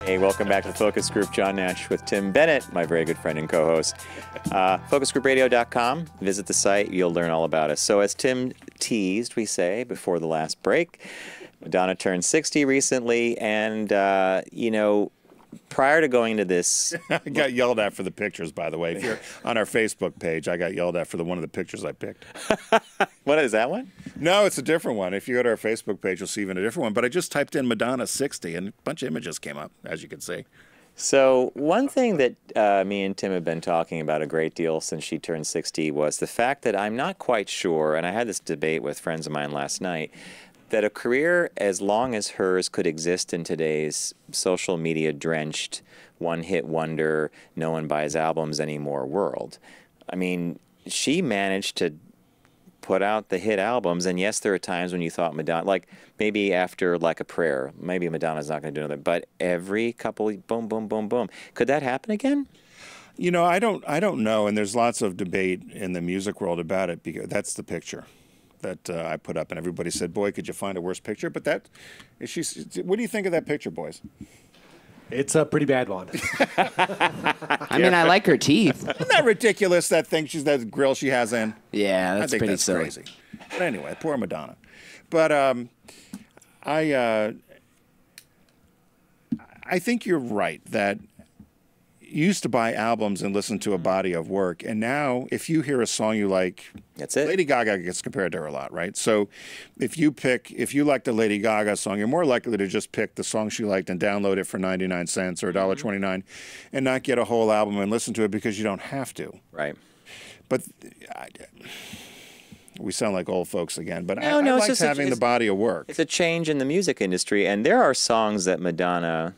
Hey, welcome back to the Focus Group. John Nash with Tim Bennett, my very good friend and co-host. FocusGroupRadio.com. Visit the site. You'll learn all about us. So as Tim teased, we say, before the last break, Madonna turned 60 recently, and, prior to going into this... I got yelled at for the pictures, by the way. If you're on our Facebook page, I got yelled at for one of the pictures I picked. What is that one? No, it's a different one. If you go to our Facebook page, you'll see even a different one. But I just typed in Madonna 60, and a bunch of images came up, as you can see. So one thing that me and Tim have been talking about a great deal since she turned 60 was the fact that I'm not quite sure, and I had this debate with friends of mine last night, that a career as long as hers could exist in today's social media drenched, one-hit wonder, no one buys albums anymore world. I mean, she managed to put out the hit albums, and yes, there are times when you thought Madonna, like maybe after Like a Prayer, maybe Madonna's not going to do another, but every couple, boom, boom, boom, boom. Could that happen again? You know, I don't know, and there's lots of debate in the music world about it, because that's the picture that I put up, and everybody said, boy, could you find a worse picture? But what do you think of that picture, boys? It's a pretty bad one. I mean, I like her teeth. Isn't that ridiculous, that that grill she has in? Yeah, that's pretty silly. Crazy. But anyway, poor Madonna. But I think you're right that you used to buy albums and listen to a body of work, and now if you hear a song you like, that's it. Lady Gaga gets compared to her a lot, right? So if you like the Lady Gaga song, you're more likely to just pick the song she liked and download it for 99 cents or $1.29 and not get a whole album and listen to it because you don't have to. Right. But we sound like old folks again, but I like having the body of work. It's a change in the music industry, and there are songs that Madonna...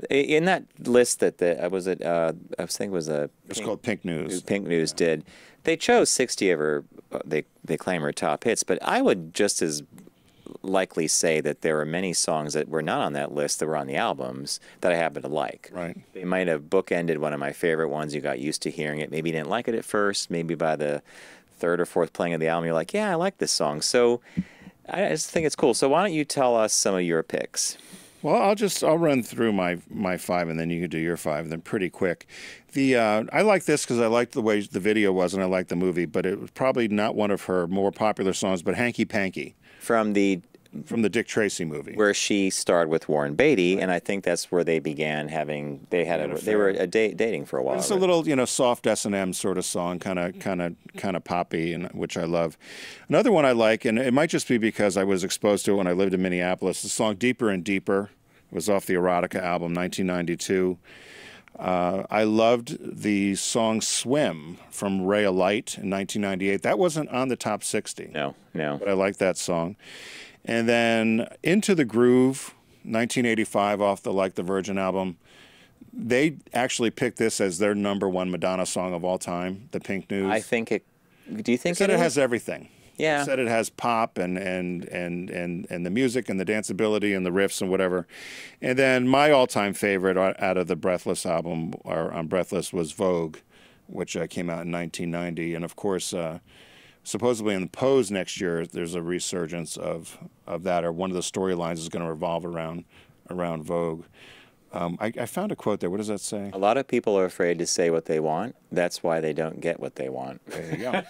In that list that I was thinking it was it's called Pink News. Pink News did. They chose 60 of her. They claim her top hits, but I would just as likely say that there are many songs that were not on that list that were on the albums that I happen to like. Right. They might have bookended one of my favorite ones. You got used to hearing it. Maybe you didn't like it at first. Maybe by the third or fourth playing of the album, you're like, yeah, I like this song. So I just think it's cool. So why don't you tell us some of your picks? Well, I'll run through my five, and then you can do your five, and then pretty quick. I like this because I liked the way the video was, and I liked the movie, but it was probably not one of her more popular songs, but Hanky Panky. From the Dick Tracy movie, where she starred with Warren Beatty, right. And I think that's where they began having. They were dating for a while. It's a little soft S&M sort of song, kind of poppy, and which I love. Another one I like, and it might just be because I was exposed to it when I lived in Minneapolis. The song "Deeper and Deeper" was off the Erotica album, 1992. I loved the song "Swim" from Ray of Light in 1998. That wasn't on the top 60. No. But I like that song. And then Into the Groove, 1985, off the Like the Virgin album. They actually picked this as their #1 Madonna song of all time, the Pink News. I think it. Do you think it has everything? Yeah. They said it has pop and the music and the danceability and the riffs and whatever. And then my all-time favorite out of the Breathless album, or on Breathless, was Vogue, which came out in 1990. And of course, supposedly in the Pose next year, there's a resurgence of that, or one of the storylines is going to revolve around Vogue. I found a quote there. What does that say? A lot of people are afraid to say what they want. That's why they don't get what they want. There you go.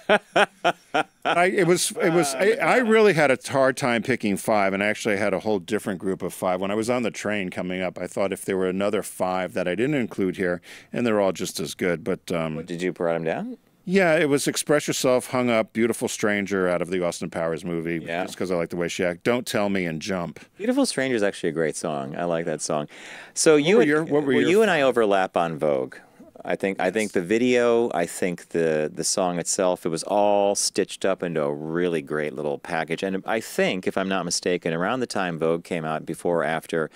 I really had a hard time picking five, and actually I had a whole different group of five. When I was on the train coming up, I thought if there were another five that I didn't include here, and they're all just as good. But did you write them down? Yeah, it was Express Yourself, Hung Up, Beautiful Stranger out of the Austin Powers movie, just because I like the way she acted. Don't Tell Me, and Jump. Beautiful Stranger is actually a great song. I like that song. So you and I overlap on Vogue. I think the video, I think the song itself, it was all stitched up into a really great little package. And I think, if I'm not mistaken, around the time Vogue came out, before or after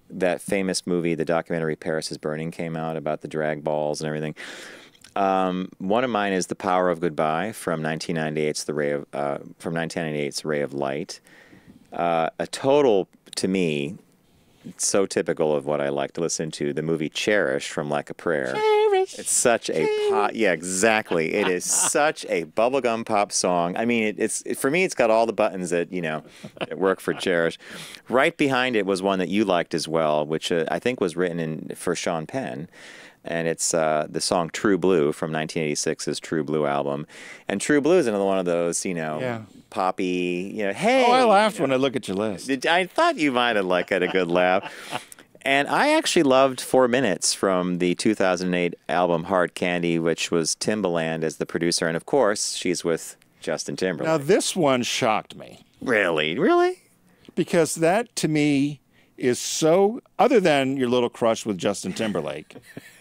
that famous movie, the documentary Paris is Burning came out about the drag balls and everything. One of mine is "The Power of Goodbye" from 1998's Ray of Light. A total, to me, so typical of what I like to listen to. The movie "Cherish" from Like a Prayer. It's such a pop. Yeah, exactly. It is such a bubblegum pop song. I mean, for me, it's got all the buttons that, that work for Cherish. Right behind it was one that you liked as well, which I think was written for Sean Penn. And it's the song True Blue from 1986's True Blue album. And True Blue is another one of those, poppy, hey. Oh, I laughed when I look at your list. I thought you might have had a good laugh. And I actually loved 4 Minutes from the 2008 album Hard Candy, which was Timbaland as the producer. And of course, she's with Justin Timberlake. Now, this one shocked me. Really? Really? Because that, to me, is so, other than your little crush with Justin Timberlake,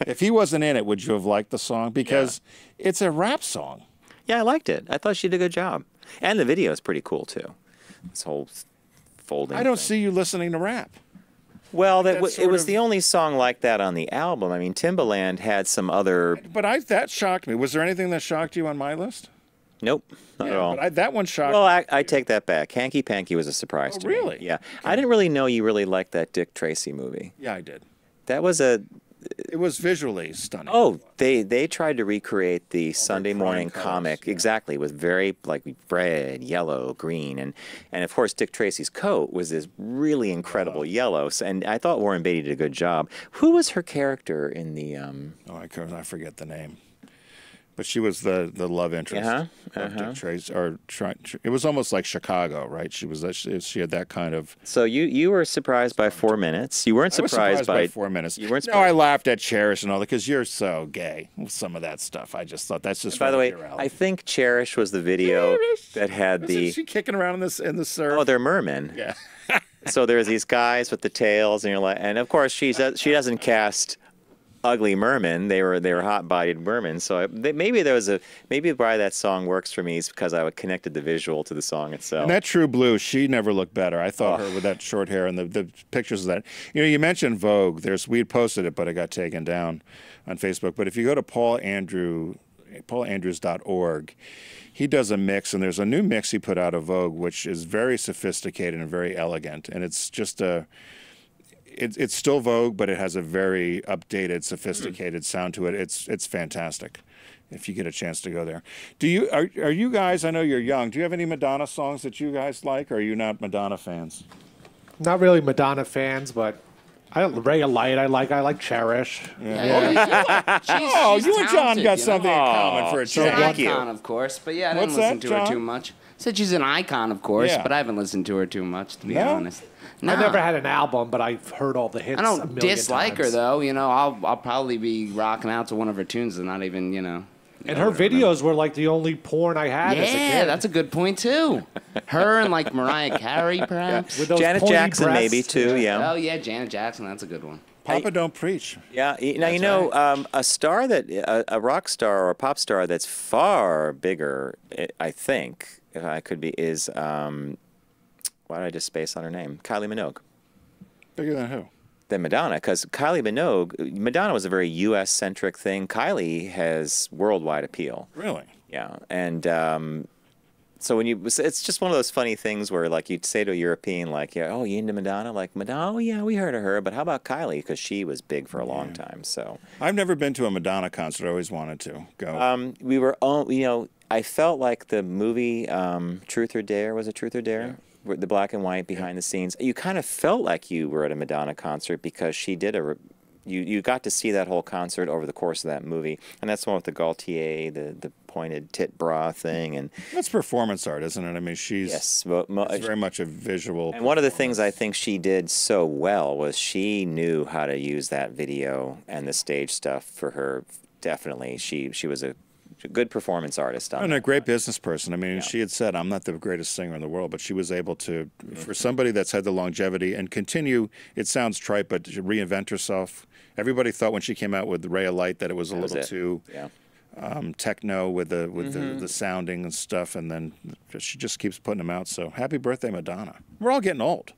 if he wasn't in it, would you have liked the song? Because it's a rap song. Yeah, I liked it. I thought she did a good job. And the video is pretty cool, too. This whole folding I don't thing. see you listening to rap. Well, it was the only song like that on the album. I mean, Timbaland had some other... But that shocked me. Was there anything that shocked you on my list? Nope, not at all. But that one shocked me. Well, I take that back. Hanky Panky was a surprise to me. Really? Yeah. I didn't really know you really liked that Dick Tracy movie. Yeah, I did. That was a... It was visually stunning. Oh, they tried to recreate the Sunday morning colors, comic exactly with very red, yellow, green, and of course Dick Tracy's coat was this really incredible yellow. And I thought Warren Beatty did a good job. Who was her character in the? Oh, I forget the name. But she was the love interest of Dick Tracy, it was almost like Chicago, right? She had that kind of. So you were surprised by 4 Minutes. You weren't surprised by 4 Minutes. You weren't. No, I laughed at Cherish and all that because you're so gay with some of that stuff. I just thought that's just. By the way, I think Cherish was the video that had Isn't she kicking around in the surf? Oh, they're mermen. Yeah. So there's these guys with the tails, and and of course she doesn't cast ugly mermen. They were hot-bodied mermen. So maybe why that song works for me is because I connected the visual to the song itself. And that True Blue, she never looked better. I thought her with that short hair and the pictures of that. You mentioned Vogue. We'd posted it, but it got taken down on Facebook. But if you go to paulandrews.org, he does a mix, and there's a new mix he put out of Vogue, which is very sophisticated and very elegant. And it's just it's still Vogue, but it has a very updated, sophisticated sound to it. It's fantastic. If you get a chance to go there, are you guys? I know you're young. Do you have any Madonna songs that you guys like, or are you not Madonna fans? Not really Madonna fans, but Ray of Light. I like Cherish. Yeah. She's you and John talented, got something in common for a She's an change. icon, of course, but yeah, I didn't What's listen that, to her John? too much. Said she's an icon, of course, Yeah. but I haven't listened to her too much, to be No? honest. No. I never had an album, but I've heard all the hits. I a don't million dislike her times. though. I'll probably be rocking out to one of her tunes and not even And her videos were like the only porn I had as a Yeah, kid. that's a good point too. Her and like Mariah Carey, perhaps. With those Janet pointy Jackson breasts. maybe too. Yeah. Oh yeah, Janet Jackson. That's a good one. Papa don't preach. Yeah. Now a rock star or a pop star that's far bigger, I think, if I could be, is why did I just space on her name? Kylie Minogue. Bigger than who? Than Madonna, because Madonna was a very U.S.-centric thing. Kylie has worldwide appeal. Really? Yeah, and so it's just one of those funny things where like you'd say to a European, like, yeah, oh, you into Madonna? Like, Madonna, oh yeah, we heard of her, but how about Kylie? Because she was big for a long time. So I've never been to a Madonna concert. I always wanted to go. we were, I felt like the movie Truth or Dare, was it Truth or Dare? Yeah. The black and white behind the scenes. You kind of felt like you were at a Madonna concert because she did you got to see that whole concert over the course of that movie. And that's the one with the Gaultier, the pointed tit bra thing. And That's performance art, isn't it? I mean, it's very much a visual. And one of the things I think she did so well was she knew how to use that video and the stage stuff for her. Definitely, she was a good performance artist. And a great business person. I mean, she had said, I'm not the greatest singer in the world, but she was able to, for somebody that's had the longevity and continue, it sounds trite, but to reinvent herself. Everybody thought when she came out with Ray of Light that it was a little too techno with the sounding and stuff, and then she just keeps putting them out. So happy birthday, Madonna. We're all getting old.